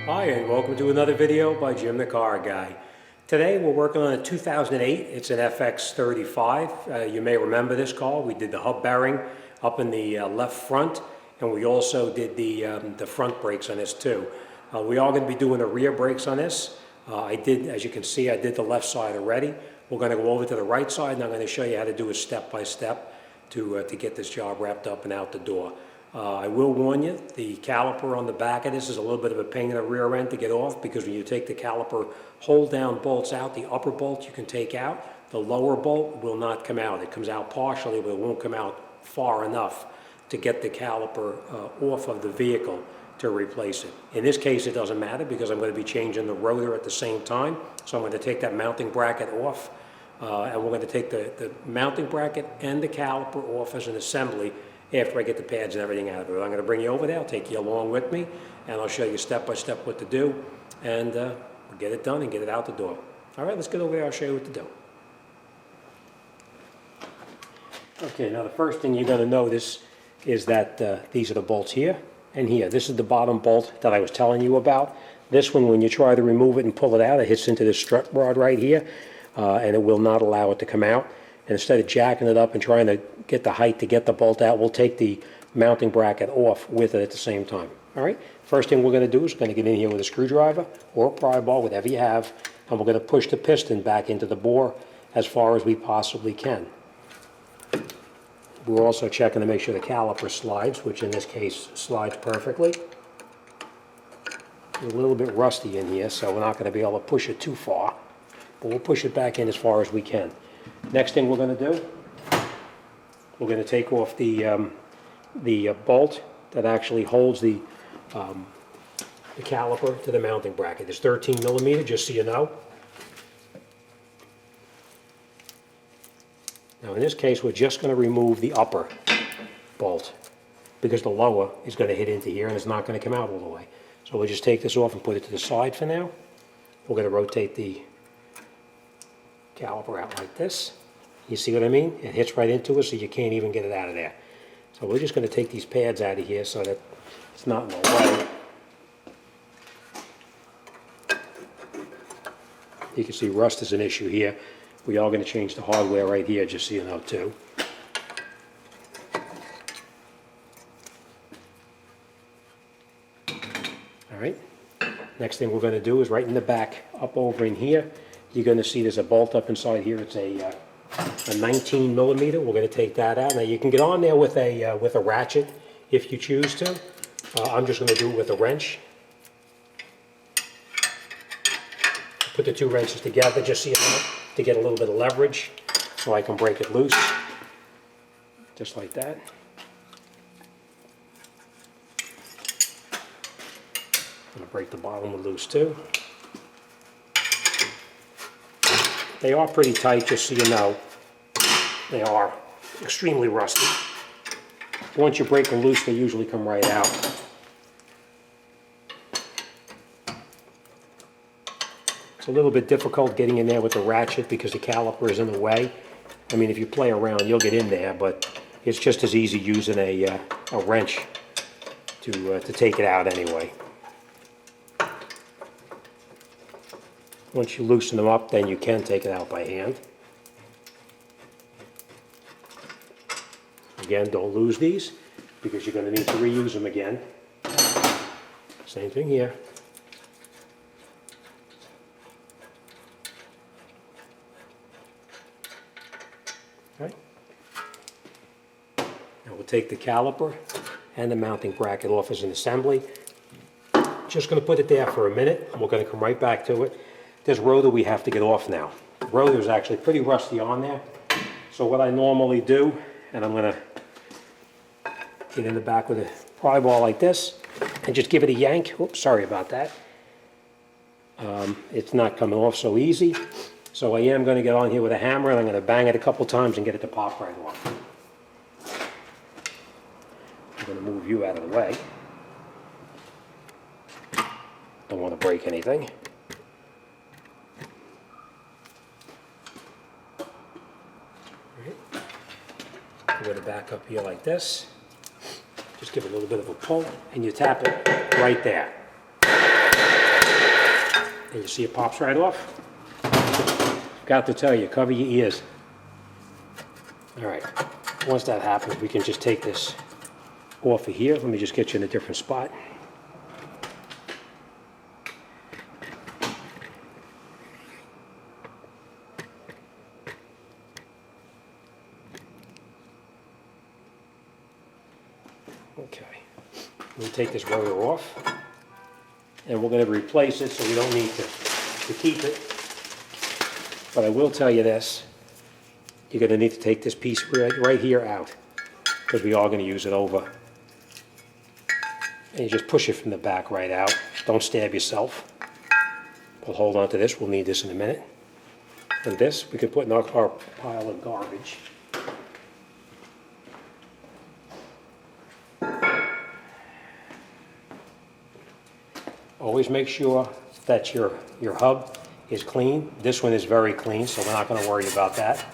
Hi, and welcome to another video by Jim the Car Guy. Today we're working on a 2008. It's an FX35. You may remember this car. We did the hub bearing up in the left front, and we also did the front brakes on this too. We are going to be doing the rear brakes on this. As you can see, I did the left side already. We're going to go over to the right side, and I'm going to show you how to do it step by step to get this job wrapped up and out the door. I will warn you, the caliper on the back of this is a little bit of a pain in the rear end to get off, because when you take the caliper hold down bolts out, the upper bolt you can take out, the lower bolt will not come out. It comes out partially, but it won't come out far enough to get the caliper off of the vehicle to replace it. In this case, it doesn't matter because I'm going to be changing the rotor at the same time. So I'm going to take that mounting bracket off, and we're going to take the mounting bracket and the caliper off as an assembly after I get the pads and everything out of it. I'm going to bring you over there, I'll take you along with me, and I'll show you step by step what to do, and we'll get it done and get it out the door. All right, let's get over there, I'll show you what to do. Okay, now the first thing you're going to notice is that these are the bolts here and here. This is the bottom bolt that I was telling you about. This one, when you try to remove it and pull it out, it hits into this strut rod right here, and it will not allow it to come out. And instead of jacking it up and trying to get the height to get the bolt out, we'll take the mounting bracket off with it at the same time. All right, first thing we're going to do is we're going to get in here with a screwdriver or a pry bar, whatever you have, and we're going to push the piston back into the bore as far as we possibly can. We're also checking to make sure the caliper slides, which in this case slides perfectly. It's a little bit rusty in here, so we're not going to be able to push it too far, but we'll push it back in as far as we can. Next thing we're going to do, we're going to take off the bolt that actually holds the caliper to the mounting bracket. It's 13 millimeter, just so you know. Now in this case, we're just going to remove the upper bolt, because the lower is going to hit into here and it's not going to come out all the way. So we'll just take this off and put it to the side for now. We're going to rotate the caliper out like this. You see what I mean? It hits right into it, so you can't even get it out of there. So we're just going to take these pads out of here so that it's not in the way. You can see rust is an issue here. We are going to change the hardware right here, just so you know too. All right. Next thing we're going to do is right in the back, up over in here, you're going to see there's a bolt up inside here. It's a 19 millimeter. We're going to take that out. Now you can get on there with a ratchet if you choose to. I'm just going to do it with a wrench. Put the two wrenches together just so you know, to get a little bit of leverage, so I can break it loose, just like that. I'm going to break the bottom one loose too. They are pretty tight, just so you know. They are extremely rusty. Once you break them loose, they usually come right out. It's a little bit difficult getting in there with the ratchet because the caliper is in the way. I mean, if you play around, you'll get in there, but it's just as easy using a wrench to take it out anyway. Once you loosen them up, then you can take it out by hand. Again, don't lose these, because you're going to need to reuse them again. Same thing here. Okay. Now we'll take the caliper and the mounting bracket off as an assembly. Just going to put it there for a minute, and we're going to come right back to it. This rotor we have to get off now. The rotor is actually pretty rusty on there. So what I normally do, and I'm going to get in the back with a pry bar like this and just give it a yank. Oops, sorry about that. It's not coming off so easy. So I am going to get on here with a hammer, and I'm going to bang it a couple times and get it to pop right off. I'm going to move you out of the way. Don't want to break anything. I'm going to back up here like this. Just give it a little bit of a pull, and you tap it right there. And you see it pops right off. Got to tell you, cover your ears. All right, once that happens, we can just take this off of here. Let me just get you in a different spot. Okay, we'll take this rotor off, and we're going to replace it so we don't need to keep it. But I will tell you this, you're going to need to take this piece right here out, because we are going to use it over. And you just push it from the back right out. Don't stab yourself. We'll hold on to this. We'll need this in a minute. And this we can put in our pile of garbage. Always make sure that your hub is clean. This one is very clean, so we're not going to worry about that.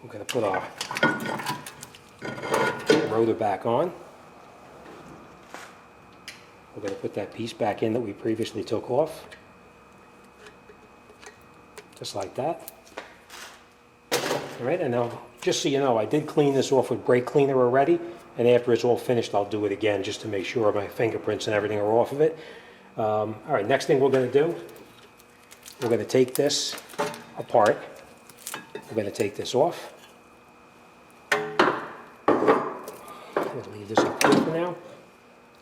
We're going to put our rotor back on. We're going to put that piece back in that we previously took off. Just like that. All right, and now, just so you know, I did clean this off with brake cleaner already, and after it's all finished, I'll do it again just to make sure my fingerprints and everything are off of it. All right, next thing we're going to do, we're going to take this apart. We're going to take this off. We'll leave this up here for now.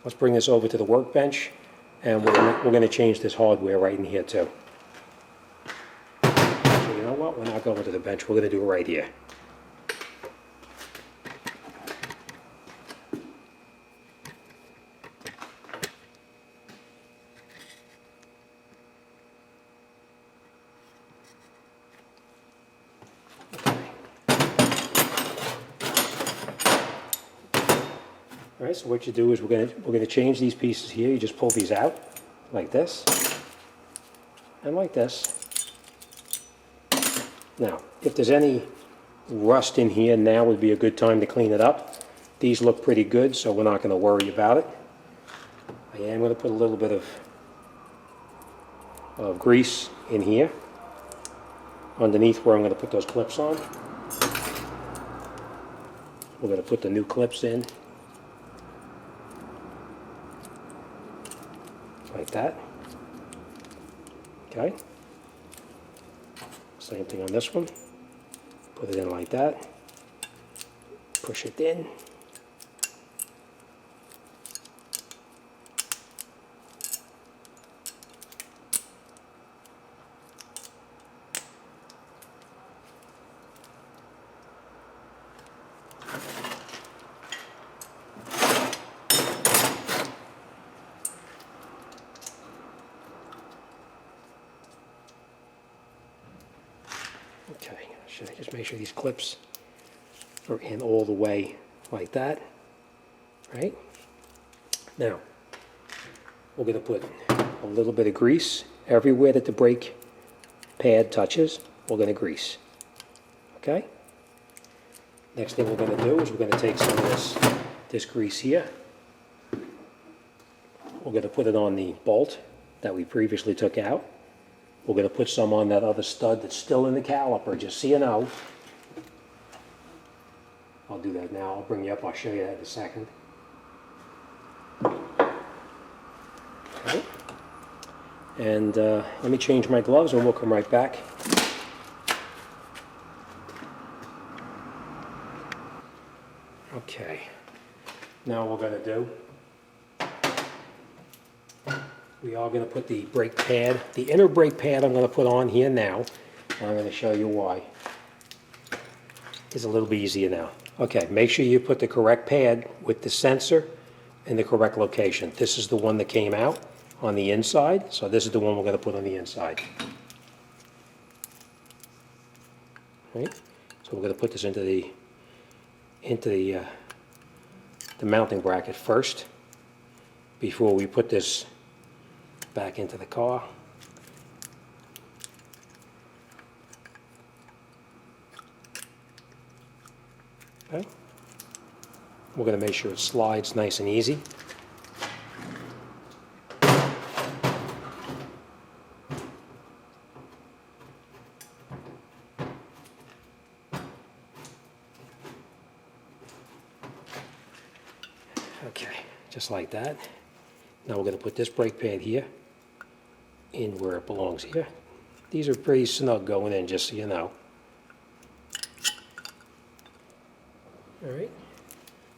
Let's bring this over to the workbench, and we're going to change this hardware right in here too. So you know what? We're not going to the bench. We're going to do it right here. All right, so what you do is we're going to change these pieces here. You just pull these out like this and like this. Now, if there's any rust in here, now would be a good time to clean it up. These look pretty good, so we're not going to worry about it. I am going to put a little bit of grease in here underneath where I'm going to put those clips on. We're going to put the new clips in. Like that. Okay. Same thing on this one. Put it in like that. Push it in. Okay, should I just make sure these clips are in all the way like that, right? Now, we're going to put a little bit of grease everywhere that the brake pad touches. We're going to grease, okay? Next thing we're going to do is we're going to take some of this grease here. We're going to put it on the bolt that we previously took out. We're going to put some on that other stud that's still in the caliper, just so you know. I'll do that now. I'll bring you up. I'll show you that in a second. Okay. And let me change my gloves and we'll come right back. Okay. Now what we're going to do, we are going to put the brake pad, the inner brake pad I'm going to put on here now, and I'm going to show you why. It's a little bit easier now. Okay, make sure you put the correct pad with the sensor in the correct location. This is the one that came out on the inside, so this is the one we're going to put on the inside. Right? So we're going to put this into the mounting bracket first before we put this back into the car. Okay. We're going to make sure it slides nice and easy. Okay, just like that. Now we're going to put this brake pad here in where it belongs here. These are pretty snug going in, just so you know. All right.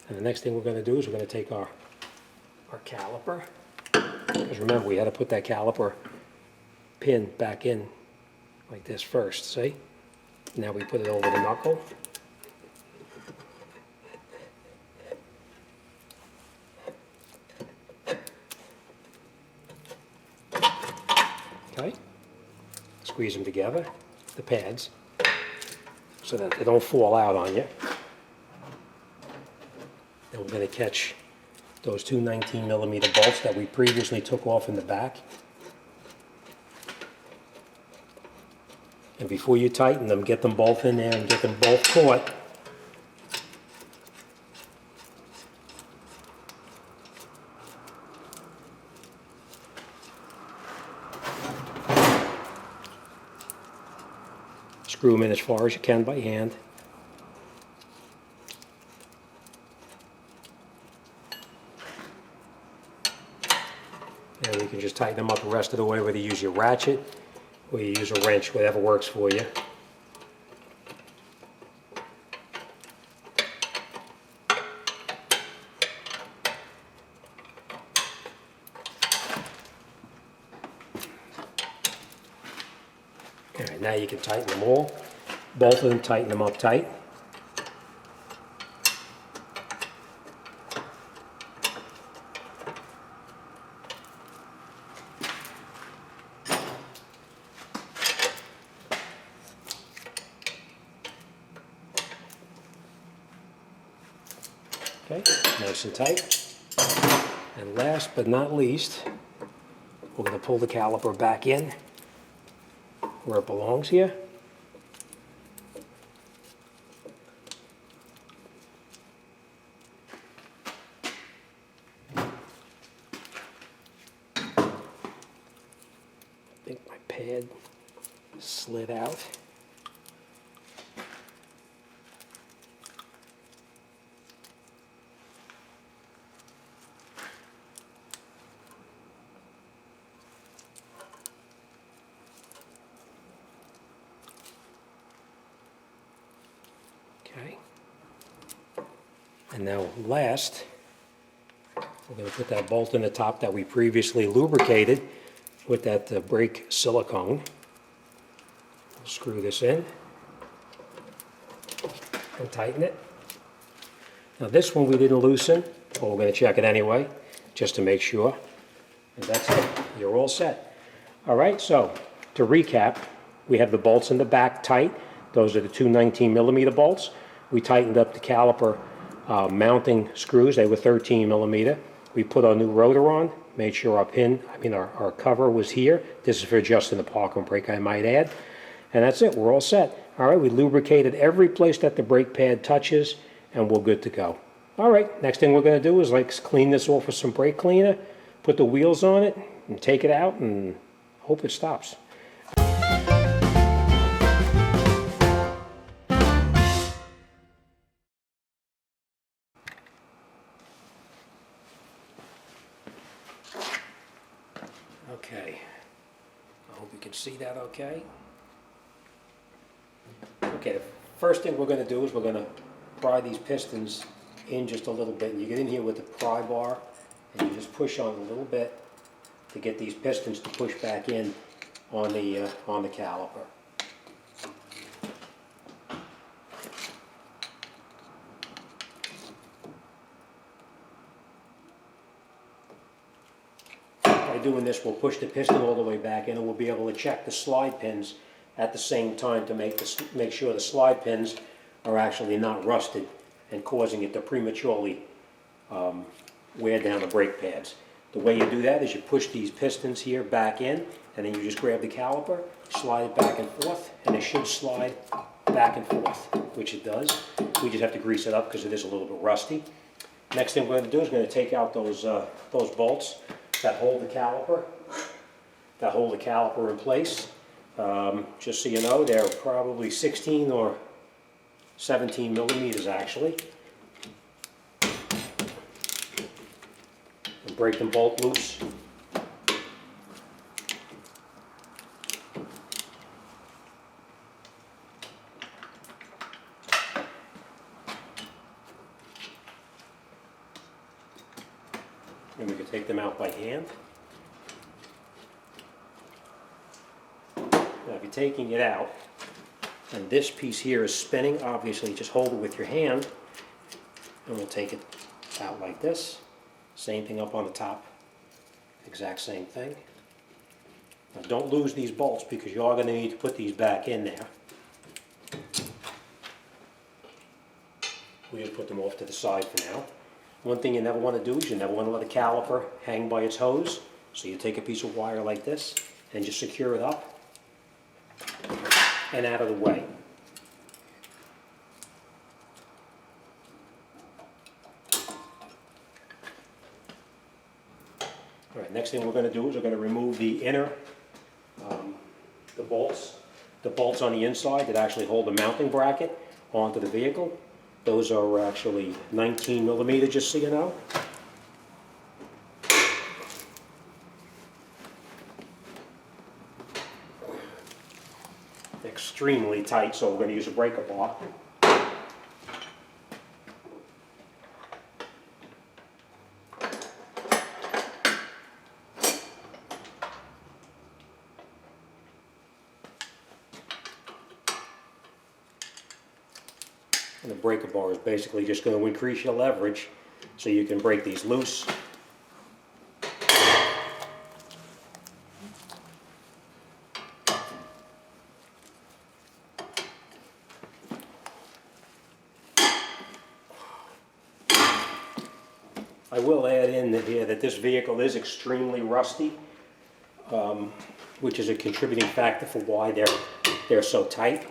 And the next thing we're going to do is we're going to take our caliper. Because remember, we had to put that caliper pin back in like this first, see? Now we put it over the knuckle. Okay. Squeeze them together, the pads, so that they don't fall out on you. Then we're going to catch those two 19mm bolts that we previously took off in the back. And before you tighten them, get them both in there and get them both caught. Screw them in as far as you can by hand. And you can just tighten them up the rest of the way, whether you use your ratchet or you use a wrench, whatever works for you. All right, now you can tighten them all. Both of them, tighten them up tight. Okay, nice and tight. And last but not least, we're going to pull the caliper back in where it belongs here. I think my pad slid out. Okay. And now last, we're going to put that bolt in the top that we previously lubricated with that brake silicone. We'll screw this in and tighten it. Now this one we didn't loosen, but we're going to check it anyway, just to make sure. And that's it. You're all set. All right, so to recap, we have the bolts in the back tight. Those are the two 19mm bolts. We tightened up the caliper mounting screws. They were 13mm. We put our new rotor on, made sure our cover was here. This is for adjusting the parking brake, I might add. And that's it, we're all set. All right, we lubricated every place that the brake pad touches, and we're good to go. All right, next thing we're going to do is clean this off with some brake cleaner, put the wheels on it, and take it out, and hope it stops. Okay, I hope you can see that okay. Okay, the first thing we're going to do is we're going to pry these pistons in just a little bit. And you get in here with the pry bar and you just push on a little bit to get these pistons to push back in on the caliper. By doing this, we'll push the piston all the way back in, and we'll be able to check the slide pins at the same time to make sure the slide pins are actually not rusted and causing it to prematurely wear down the brake pads. The way you do that is you push these pistons here back in, and then you just grab the caliper, slide it back and forth, and it should slide back and forth, which it does. We just have to grease it up because it is a little bit rusty. Next thing we're going to do is we're going to take out those bolts that hold the caliper in place. Just so you know, they're probably 16 or 17 millimeters actually. break them both loose. And we can take them out by hand. Now if you're taking it out, and this piece here is spinning, obviously just hold it with your hand, and we'll take it out like this. Same thing up on the top, exact same thing. Now don't lose these bolts because you are going to need to put these back in there. We'll put them off to the side for now. One thing you never want to do is you never want to let a caliper hang by its hose. So you take a piece of wire like this and just secure it up and out of the way. All right, next thing we're going to do is we're going to remove the inner, the bolts on the inside that actually hold the mounting bracket onto the vehicle. Those are actually 19 millimeter, just so you know. Extremely tight, so we're going to use a breaker bar. And the breaker bar is basically just going to increase your leverage so you can break these loose. I will add in here that this vehicle is extremely rusty, which is a contributing factor for why they're so tight.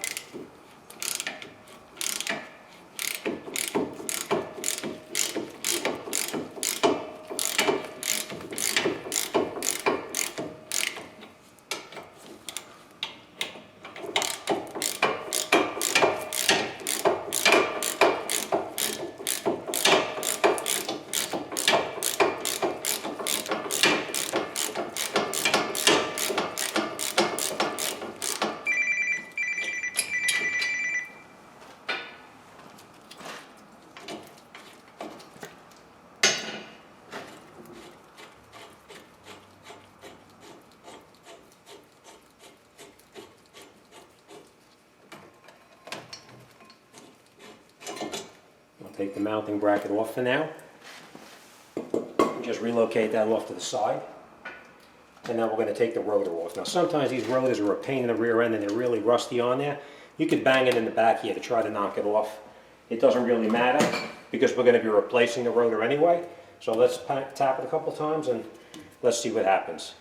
Take the mounting bracket off for now. Just relocate that off to the side. And now we're going to take the rotor off. Now sometimes these rotors are a pain in the rear end and they're really rusty on there. You could bang it in the back here to try to knock it off. It doesn't really matter because we're going to be replacing the rotor anyway. So let's tap it a couple times and let's see what happens.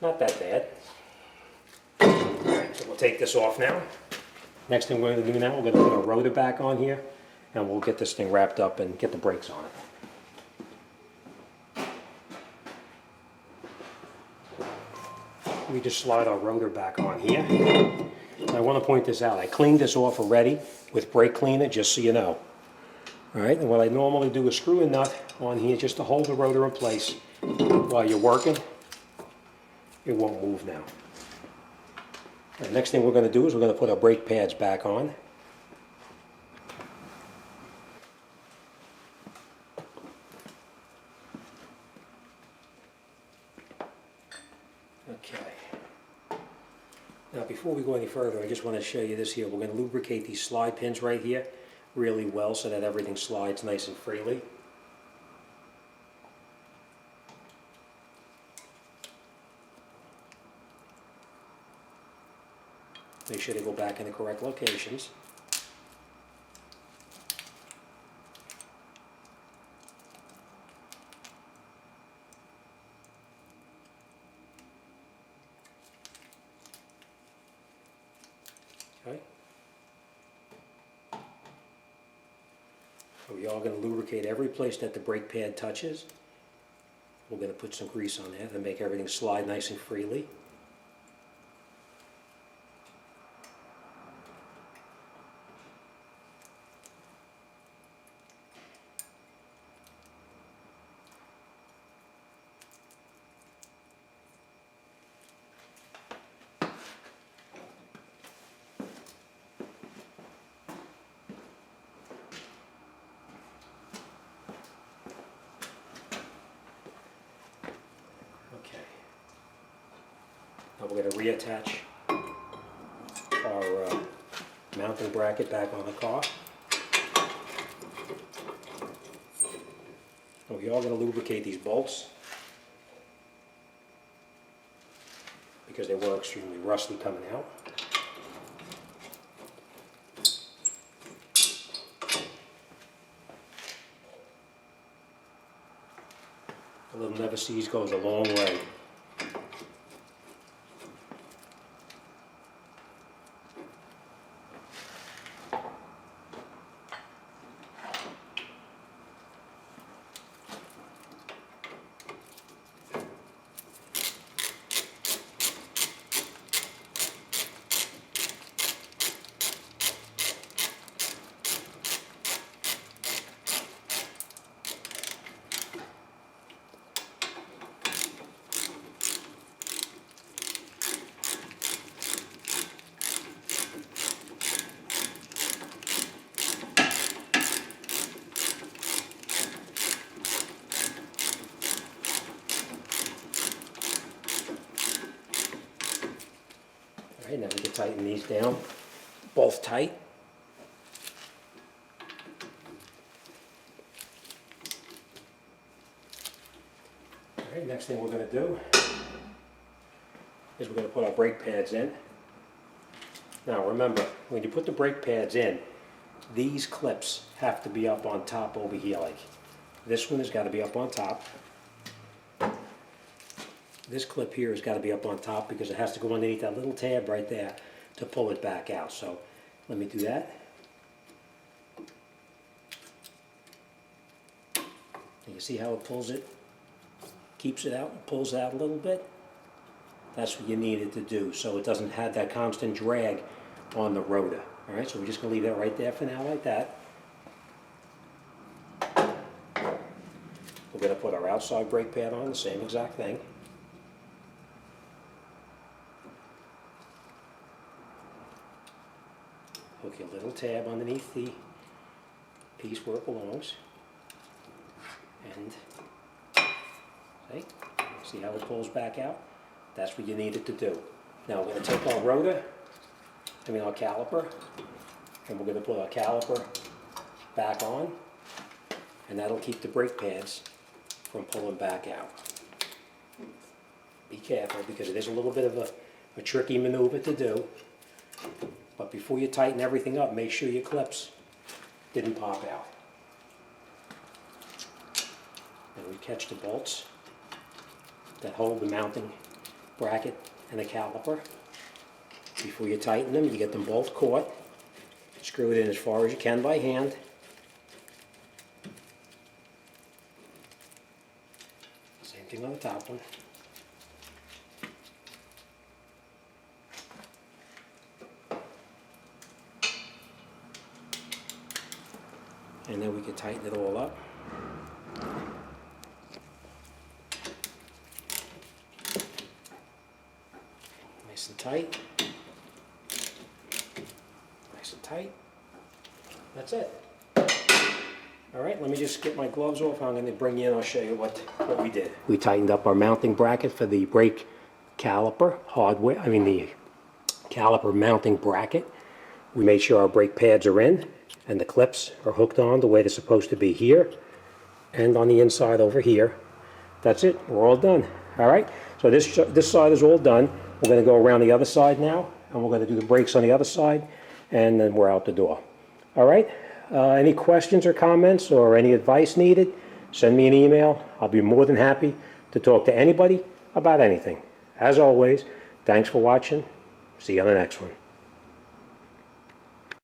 Not that bad. Alright, so we'll take this off now. Next thing we're going to do now, we're going to put our rotor back on here and we'll get this thing wrapped up and get the brakes on it. We just slide our rotor back on here. And I want to point this out. I cleaned this off already with brake cleaner, just so you know. Alright, and what I normally do is screw a nut on here just to hold the rotor in place while you're working. It won't move now. The next thing we're going to do is we're going to put our brake pads back on. Okay. Now before we go any further, I just want to show you this here. We're going to lubricate these slide pins right here really well so that everything slides nice and freely. Make sure they go back in the correct locations. Okay. So we are going to lubricate every place that the brake pad touches. We're going to put some grease on there to make everything slide nice and freely. Now we're going to reattach our mounting bracket back on the car. And we are going to lubricate these bolts because they were extremely rusty coming out. A little never sees goes a long way. Alright, now we can tighten these down, both tight. Alright, next thing we're going to do is we're going to put our brake pads in. Now remember, when you put the brake pads in, these clips have to be up on top over here. Like this one has got to be up on top. This clip here has got to be up on top because it has to go underneath that little tab right there to pull it back out. So let me do that. And you see how it pulls it? Keeps it out and pulls it out a little bit. That's what you need it to do so it doesn't have that constant drag on the rotor. Alright, so we're just going to leave that right there for now like that. We're going to put our outside brake pad on, the same exact thing. Hook your little tab underneath the piece where it belongs. And see how it pulls back out? That's what you need it to do. Now we're going to take our rotor, our caliper, and we're going to put our caliper back on, and that'll keep the brake pads from pulling back out. Be careful because it is a little bit of a tricky maneuver to do. But before you tighten everything up, make sure your clips didn't pop out. And we catch the bolts that hold the mounting bracket and the caliper. Before you tighten them, you get them both caught. Screw it in as far as you can by hand. Same thing on the top one. And then we can tighten it all up. Nice and tight. Nice and tight. That's it. Alright, let me just get my gloves off. I'm going to bring you in. I'll show you what we did. We tightened up our mounting bracket for the brake caliper hardware. The caliper mounting bracket. We made sure our brake pads are in and the clips are hooked on the way they're supposed to be here and on the inside over here. That's it. We're all done. Alright, so this side is all done. We're going to go around the other side now and we're going to do the brakes on the other side and then we're out the door. Alright, any questions or comments or any advice needed, send me an email. I'll be more than happy to talk to anybody about anything. As always, thanks for watching. See you on the next one.